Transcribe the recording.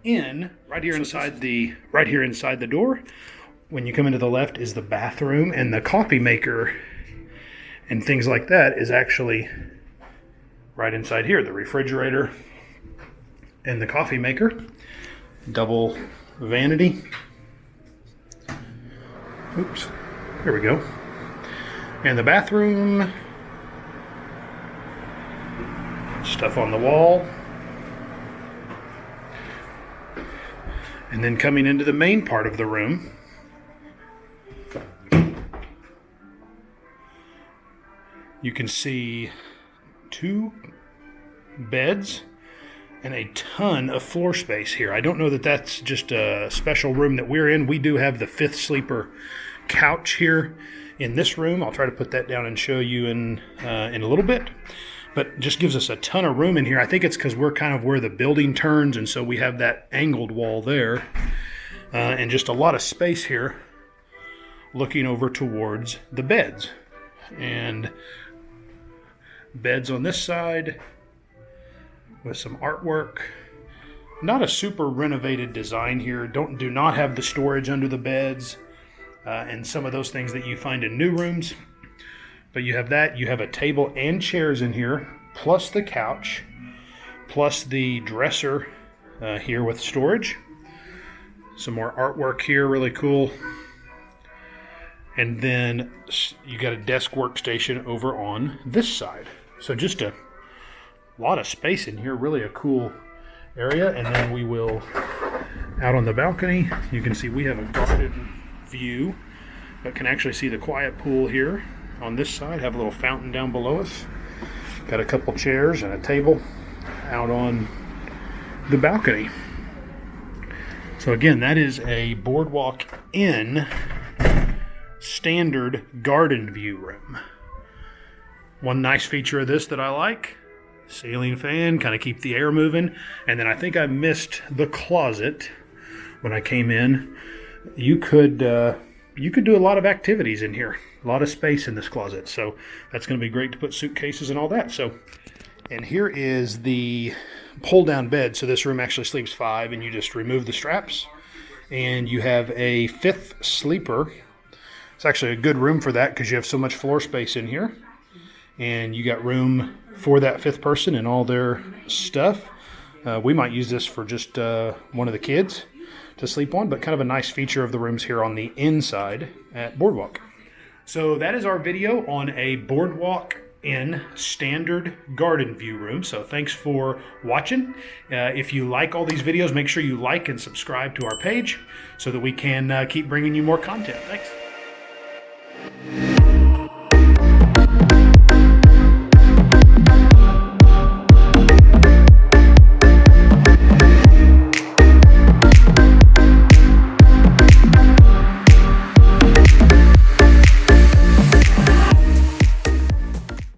in right here inside the door. When you come into the left is the bathroom, and the coffee maker and things like that is actually right inside here. The refrigerator and the coffee maker, double vanity. Oops, there we go. And the bathroom, stuff on the wall. And then coming into the main part of the room, you can see 2 beds and a ton of floor space here. I don't know that that's just a special room that we're in. We do have the 5th sleeper couch here in this room. I'll try to put that down and show you in a little bit. But just gives us a ton of room in here. I think it's because we're kind of where the building turns, and so we have that angled wall there. And just a lot of space here looking over towards the beds. And beds on this side with some artwork. Not a super renovated design here. Do not have the storage under the beds and some of those things that you find in new rooms. But you have that. You have a table and chairs in here, plus the couch, plus the dresser here with storage. Some more artwork here, really cool. And then you got a desk workstation over on this side. So just a lot of space in here, really a cool area. And then we will, out on the balcony, you can see we have a garden view, but can actually see the quiet pool here on this side. Have a little fountain down below us. Got a couple chairs and a table out on the balcony. So again, that is a Boardwalk Inn standard garden view room. One nice feature of this that I like, ceiling fan, kind of keep the air moving. And then I think I missed the closet when I came in. You could do a lot of activities in here. A lot of space in this closet. So that's going to be great to put suitcases and all that. So, and here is the pull down bed. So this room actually sleeps 5, and you just remove the straps and you have a 5th sleeper. It's actually a good room for that because you have so much floor space in here. And you got room for that 5th person and all their stuff. We might use this for just one of the kids to sleep on, but kind of a nice feature of the rooms here on the inside at Boardwalk. So that is our video on a Boardwalk Inn standard garden view room. So thanks for watching. If you like all these videos, make sure you like and subscribe to our page so that we can keep bringing you more content. Thanks.